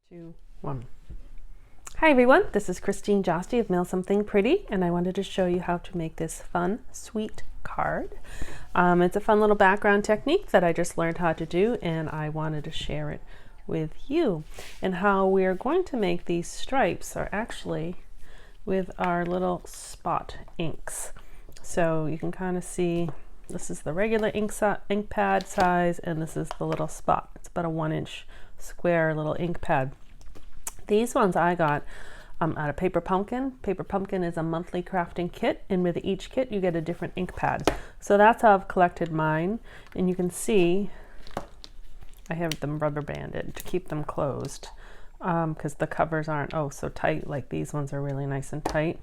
2, 1. Hi everyone, this is Christine Josty of Mail Something Pretty, and I wanted to show you how to make this fun, sweet card. It's a fun little background technique that I just learned how to do, and I wanted to share it with you. And how we are going to make these stripes are actually with our little spot inks. So you can kind of see this is the regular ink pad size, and this is the little spot. It's about a 1-inch square little ink pad. These ones I got out of Paper Pumpkin. Paper Pumpkin is a monthly crafting kit, and with each kit you get a different ink pad. So that's how I've collected mine, and you can see I have them rubber banded to keep them closed because the covers aren't so tight. Like these ones are really nice and tight.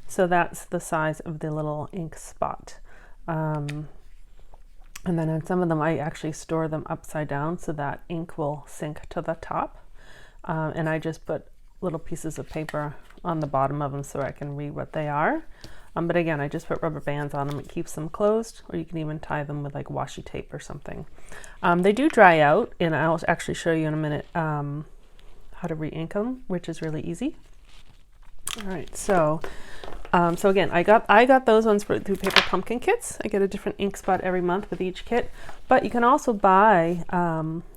So that's the size of the little ink spot. And then on some of them I actually store them upside down so that ink will sink to the top. And I just put little pieces of paper on the bottom of them so I can read what they are. But again, I just put rubber bands on them. It keeps them closed, or you can even tie them with like washi tape or something. They do dry out, and I'll actually show you in a minute how to re-ink them, which is really easy. All right, so again, I got those ones through Paper Pumpkin kits. I get a different ink spot every month with each kit, but you can also buy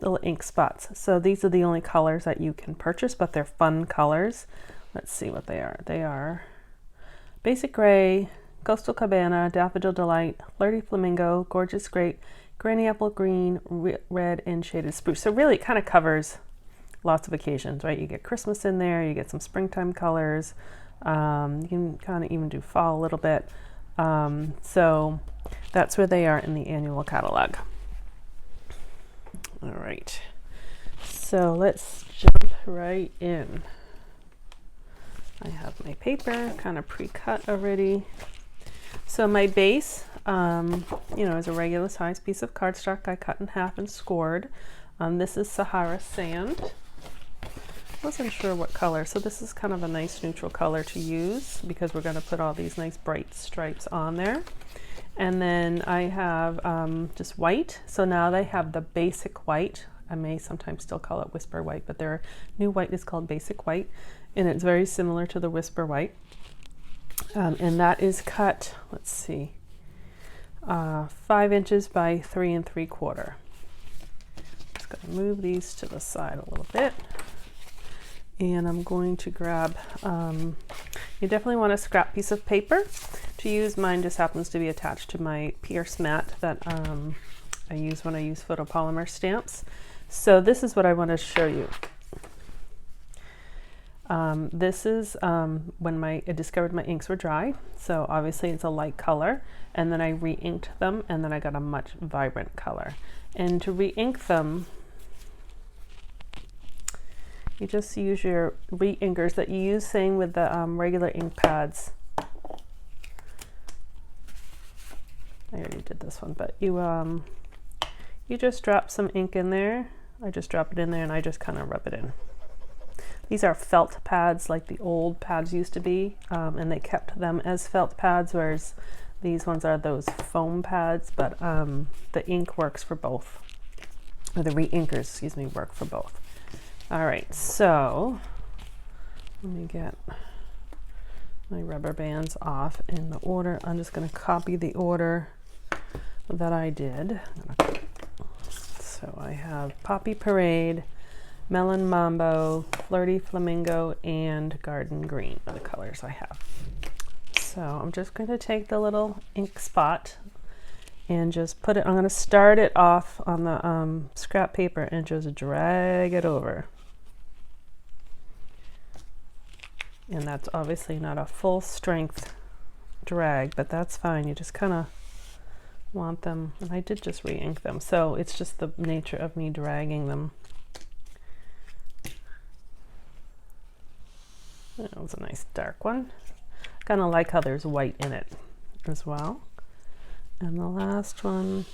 little ink spots. So these are the only colors that you can purchase, but they're fun colors. Let's see what they are. They are Basic Gray, Coastal Cabana, Daffodil Delight, Flirty Flamingo, Gorgeous Grape, Granny Apple Green, Red, and Shaded Spruce. So really it kind of covers lots of occasions, right? You get Christmas in there, you get some springtime colors, you can kind of even do fall a little bit. So that's where they are in the annual catalog. All right, so let's jump right in. I have my paper kind of pre-cut already. So my base, is a regular size piece of cardstock I cut in half and scored. This is Sahara Sand. Wasn't sure what color, so this is kind of a nice neutral color to use because we're going to put all these nice bright stripes on there. And then I have just white. So now they have the basic white. I may sometimes still call it Whisper White, but their new white is called Basic White, and it's very similar to the Whisper White. And that is cut, let's see, 5 inches by 3 3/4. Just going to move these to the side a little bit. And I'm going to grab, you definitely want a scrap piece of paper to use. Mine just happens to be attached to my Pierce mat that I use when I use photopolymer stamps. So this is what I want to show you. This is when I discovered my inks were dry. So obviously it's a light color, and then I re-inked them, and then I got a much vibrant color. And to re-ink them, you just use your re-inkers that you use, same with the regular ink pads. I already did this one, but you just drop some ink in there. I just drop it in there and I just kind of rub it in. These are felt pads like the old pads used to be, and they kept them as felt pads, whereas these ones are those foam pads, but the ink works for both, or the re-inkers, excuse me, work for both. All right, so let me get my rubber bands off in the order. I'm just going to copy the order that I did. So I have Poppy Parade, Melon Mambo, Flirty Flamingo, and Garden Green are the colors I have. So I'm just going to take the little ink spot and just put it, I'm going to start it off on the scrap paper and just drag it over. And that's obviously not a full strength drag, but that's fine. You just kind of want them, and I did just re-ink them, so it's just the nature of me dragging them. That was a nice dark one. Kind of like how there's white in it as well. And the last one,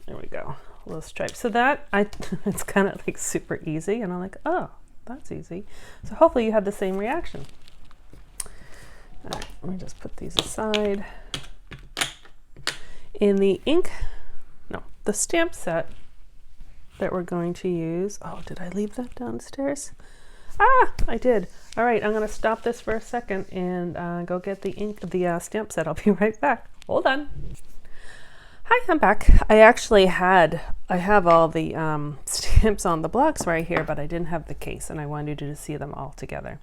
there we go, a little stripe. So that, it's kind of like super easy, and I'm like, oh, that's easy. So hopefully you have the same reaction. All right, let me just put these aside. In the stamp set, that we're going to use. Oh, did I leave that downstairs? Ah, I did. All right, I'm gonna stop this for a second and go get the stamp set. I'll be right back. Hold on. Hi, I'm back. I have all the stamps on the blocks right here, but I didn't have the case, and I wanted you to see them all together.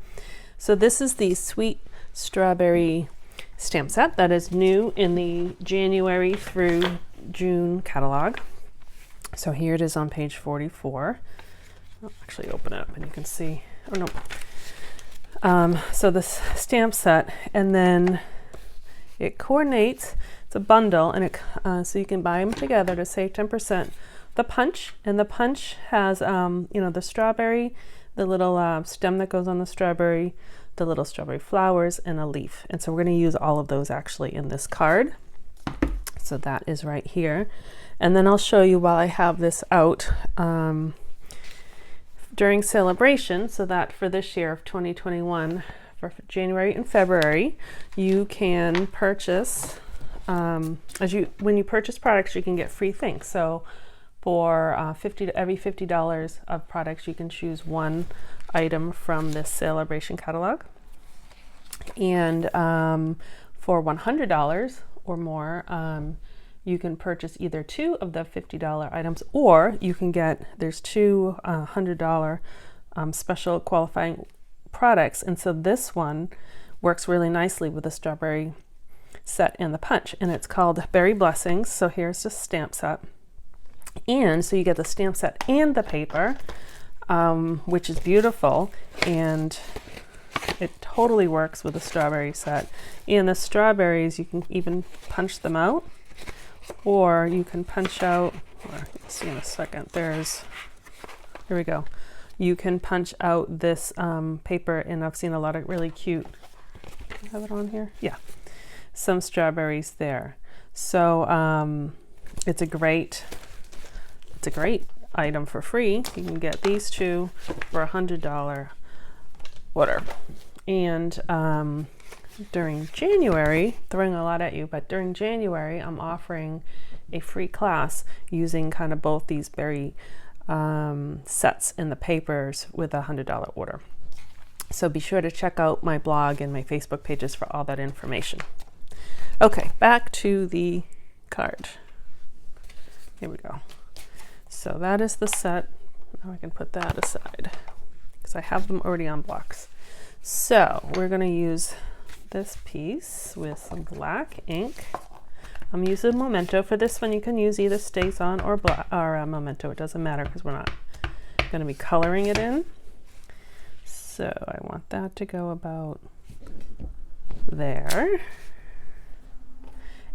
So this is the Sweet Strawberry stamp set that is new in the January through June catalog. So here it is on page 44. I'll actually open it up and you can see. Oh no. So this stamp set, and then it coordinates. It's a bundle, and so you can buy them together to save 10%. The punch, and the punch has the strawberry, the little stem that goes on the strawberry, the little strawberry flowers, and a leaf. And so we're going to use all of those actually in this card. So that is right here. And then I'll show you while I have this out during celebration, so that for this year of 2021, for January and February, you can purchase, when you purchase products, you can get free things. So for every $50 of products, you can choose one item from this celebration catalog. And for $100 or more, you can purchase either two of the $50 items, or you can there's two $100 special qualifying products. And so this one works really nicely with the strawberry set and the punch, and it's called Berry Blessings. So here's the stamp set. And so you get the stamp set and the paper, which is beautiful, and it totally works with the strawberry set. And the strawberries, you can even punch them out, or you can punch out, or you'll see in a second, here we go. You can punch out this paper, and I've seen a lot of really cute, do I have it on here? Yeah, some strawberries there. So it's a great item for free. You can get these two for $100 order. And during January, throwing a lot at you, but during January, I'm offering a free class using kind of both these berry sets in the papers with a $100 order. So be sure to check out my blog and my Facebook pages for all that information. Okay, back to the card. Here we go. So that is the set. Now I can put that aside because I have them already on blocks. So we're going to use this piece with some black ink. I'm using Memento for this one. You can use either StazOn or Memento. It doesn't matter because we're not going to be coloring it in. So I want that to go about there.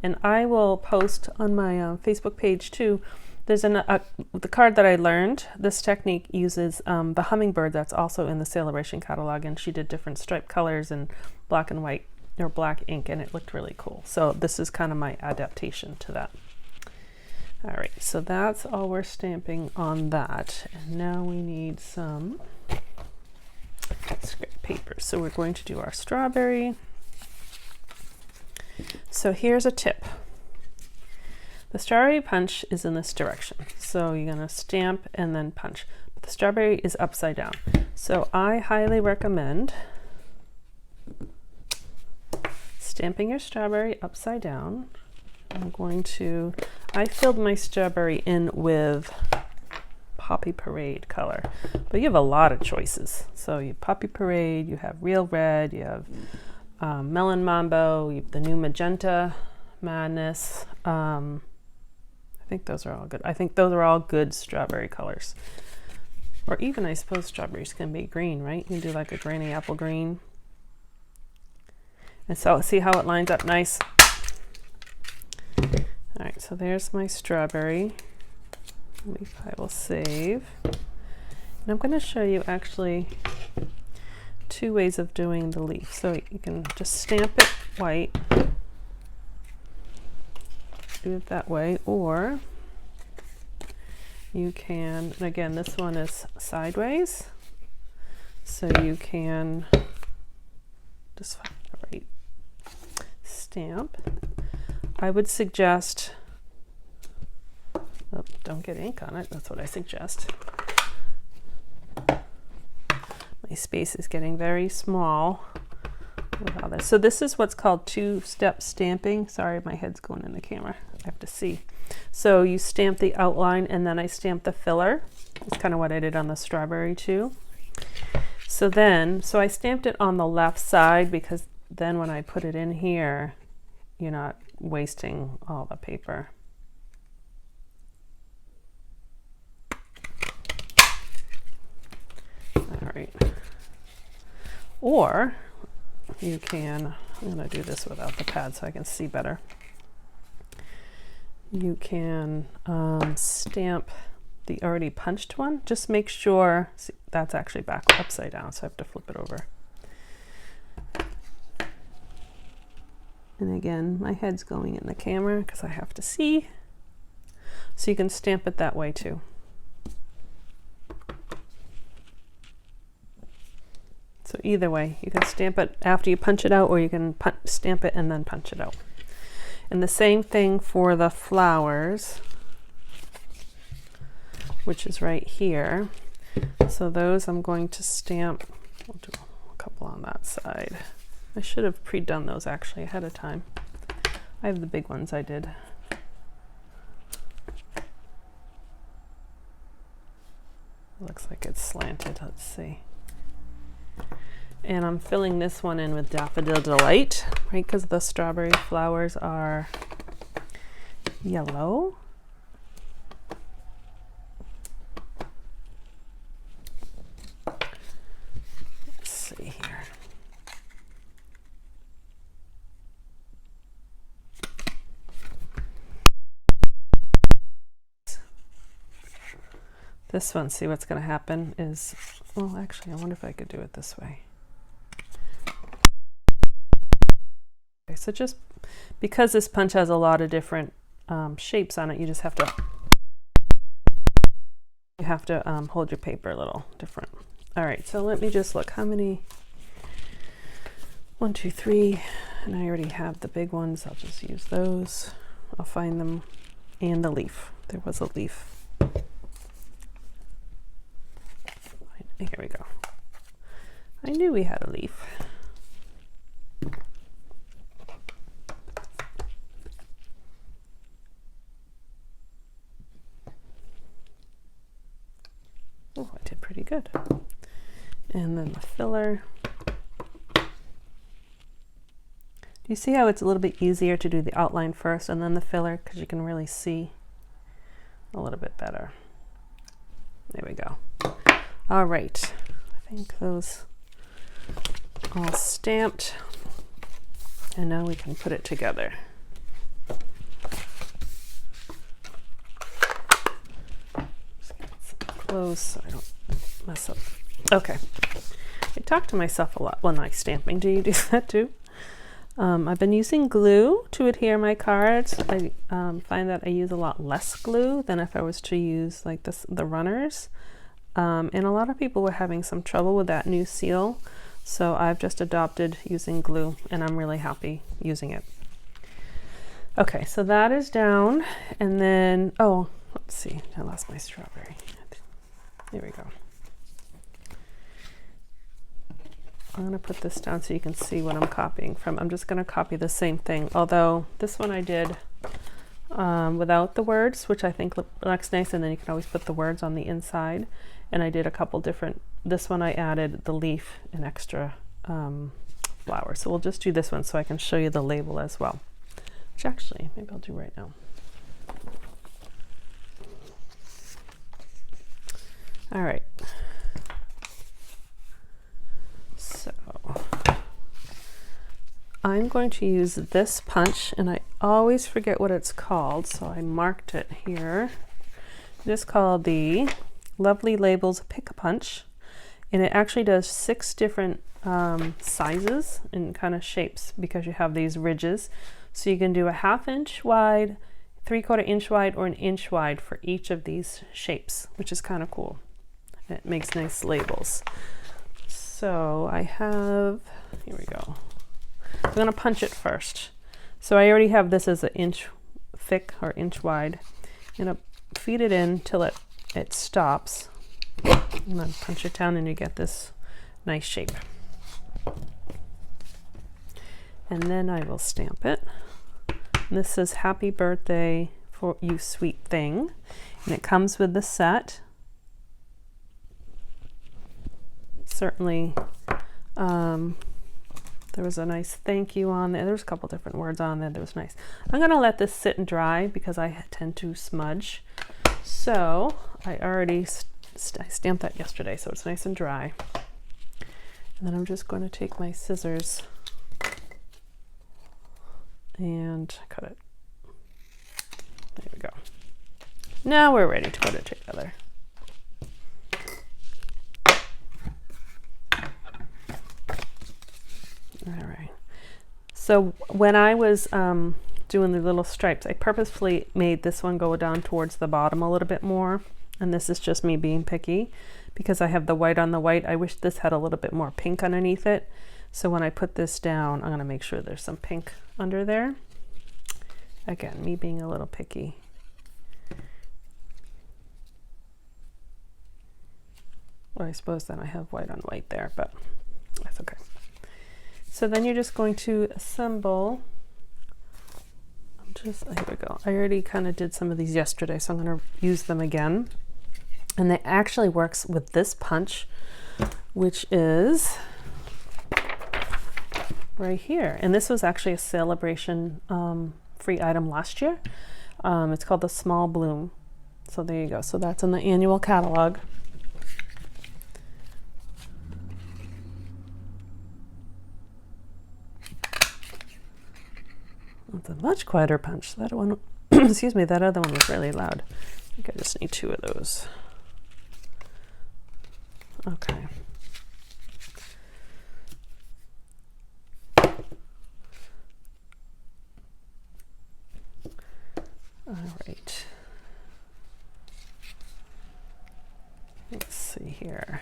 And I will post on my Facebook page too. There's the card that I learned. This technique uses the hummingbird that's also in the Celebration catalog, and she did different stripe colors and black and white or black ink, and it looked really cool. So this is kind of my adaptation to that. All right, so that's all we're stamping on that. And now we need some scrap paper. So we're going to do our strawberry. So here's a tip. The strawberry punch is in this direction. So you're gonna stamp and then punch. But the strawberry is upside down. So I highly recommend stamping your strawberry upside down. I filled my strawberry in with Poppy Parade color, but you have a lot of choices. So you have Poppy Parade, you have Real Red, you have Melon Mambo, you have the new Magenta Madness. I think those are all good. I think those are all good strawberry colors. Or even, I suppose, strawberries can be green, right? You can do like a granny apple green. And so see how it lines up nice? All right, so there's my strawberry. Leaf I will save. And I'm going to show you actually two ways of doing the leaf. So you can just stamp it white, do it that way, or you can, and again, this one is sideways, so you can just find the right stamp. I would suggest Oh, don't get ink on it, that's what I suggest. My space is getting very small with all this. So this is what's called two-step stamping. Sorry, my head's going in the camera. I have to see. So you stamp the outline and then I stamp the filler. That's kind of what I did on the strawberry too. So I stamped it on the left side because then when I put it in here, you're not wasting all the paper. All right. Or you can, I'm going to do this without the pad so I can see better. You can stamp the already punched one. Just make sure, see, that's actually back upside down, so I have to flip it over. And again, my head's going in the camera because I have to see. So you can stamp it that way too. So either way, you can stamp it after you punch it out, or you can stamp it and then punch it out. And the same thing for the flowers, which is right here. So those I'm going to stamp. We'll do a couple on that side. I should have pre-done those actually ahead of time. I have the big ones I did. Looks like it's slanted, let's see. And I'm filling this one in with Daffodil Delight, right? Because the strawberry flowers are yellow. Let's see here. This one, see what's going to happen is, well, actually, I wonder if I could do it this way. Okay, so just because this punch has a lot of different shapes on it, you just have to hold your paper a little different. All right, so let me just look how many. 1, 2, 3, and I already have the big ones. I'll just use those. I'll find them, and the leaf. There was a leaf. Here we go. I knew we had a leaf. Oh, I did pretty good. And then the filler. Do you see how it's a little bit easier to do the outline first and then the filler, because you can really see a little bit better. There we go. All right, I think those all stamped, and now we can put it together. Just get some close so I don't mess up. Okay, I talk to myself a lot when I'm stamping. Do you do that too? I've been using glue to adhere my cards. I find that I use a lot less glue than if I was to use like the runners. And a lot of people were having some trouble with that new seal, so I've just adopted using glue, and I'm really happy using it. Okay, so that is down, and then, oh, let's see, I lost my strawberry. Here we go. I'm going to put this down so you can see what I'm copying from. I'm just going to copy the same thing, although this one I did without the words, which I think looks nice, and then you can always put the words on the inside. And I did a couple different, this one I added the leaf and extra flower. So we'll just do this one so I can show you the label as well, which actually maybe I'll do right now. All right. So I'm going to use this punch, and I always forget what it's called, so I marked it here. It is called the Lovely Labels Pick a Punch, and it actually does 6 different sizes and kind of shapes because you have these ridges. So you can do a 1/2 inch wide, 3/4 inch wide, or 1 inch wide for each of these shapes, which is kind of cool. It makes nice labels. So I have, here we go. I'm going to punch it first. So I already have this as 1 inch thick or 1 inch wide. I'm going to feed it in till it stops, and then punch it down and you get this nice shape. And then I will stamp it. And this says happy birthday for you sweet thing, and it comes with the set. Certainly there was a nice thank you on there. There's a couple different words on there that was nice. I'm gonna let this sit and dry because I tend to smudge. So I already I stamped that yesterday, so it's nice and dry. And then I'm just going to take my scissors and cut it. There we go. Now we're ready to put it together. All right. So when I was doing the little stripes, I purposefully made this one go down towards the bottom a little bit more. And this is just me being picky because I have the white on the white. I wish this had a little bit more pink underneath it. So when I put this down, I'm going to make sure there's some pink under there. Again, me being a little picky. Well, I suppose then I have white on white there, but that's okay. So then you're just going to assemble. Here we go. I already kind of did some of these yesterday, so I'm going to use them again. And it actually works with this punch, which is right here. And this was actually a Celebration free item last year. It's called the Small Bloom. So there you go. So that's in the annual catalog. It's a much quieter punch. That one, excuse me, that other one was really loud. I think I just need 2 of those. Okay. All right. Let's see here.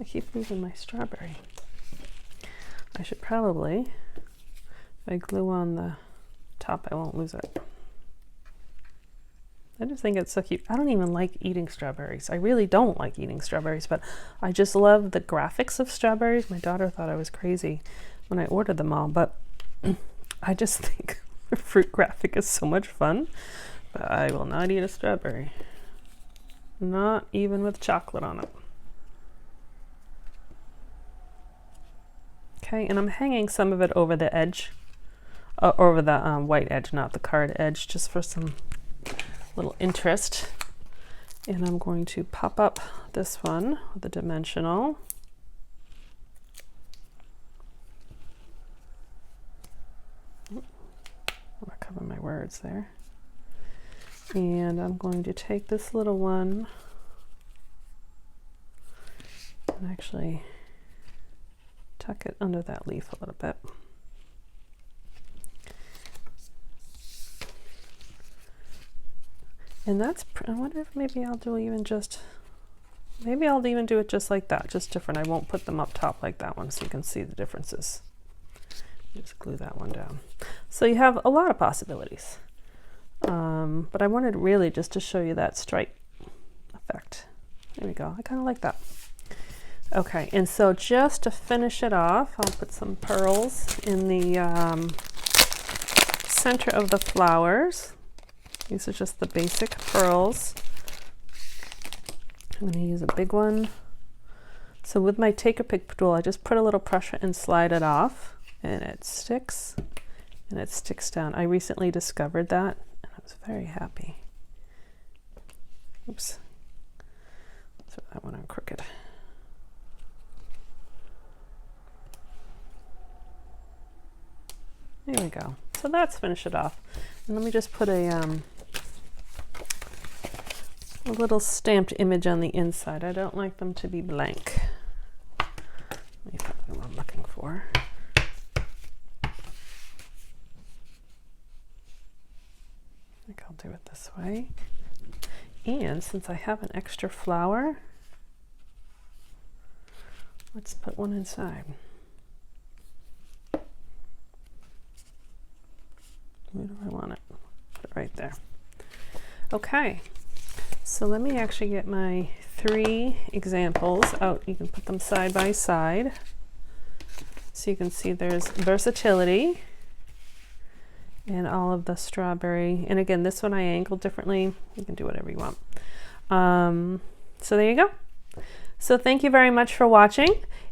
I keep losing my strawberry. I should probably, if I glue on the top, I won't lose it. I just think it's so cute. I don't even like eating strawberries. I really don't like eating strawberries, but I just love the graphics of strawberries. My daughter thought I was crazy when I ordered them all, but I just think the fruit graphic is so much fun. But I will not eat a strawberry. Not even with chocolate on it. Okay, and I'm hanging some of it over the edge, over the white edge, not the card edge, just for some little interest. And I'm going to pop up this one with the dimensional. I'm gonna cover my words there. And I'm going to take this little one and actually tuck it under that leaf a little bit. And that's, I wonder if maybe I'll do even just, maybe I'll even do it just like that, just different. I won't put them up top like that one so you can see the differences. Just glue that one down. So you have a lot of possibilities. But I wanted really just to show you that stripe effect. There we go. I kind of like that. Okay, and so just to finish it off, I'll put some pearls in the center of the flowers. These are just the basic pearls. I'm going to use a big one. So with my Take a Pick tool, I just put a little pressure and slide it off, and it sticks down. I recently discovered that, and I was very happy. Oops. Throw that one on crooked. There we go. So that's finished it off. And let me just put a little stamped image on the inside. I don't like them to be blank. Let me find what I'm looking for. I think I'll do it this way. And since I have an extra flower, let's put one inside. Where do I want it? right there. Okay, so let me actually get my 3 examples out. You can put them side by side so you can see there's versatility in all of the strawberry. And again, this one I angled differently. You can do whatever you want. So there you go. So thank you very much for watching,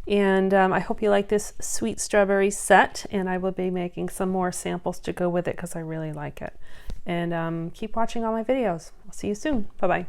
and I hope you like this sweet strawberry set, and I will be making some more samples to go with it because I really like it. And keep watching all my videos. I'll see you soon. Bye-bye.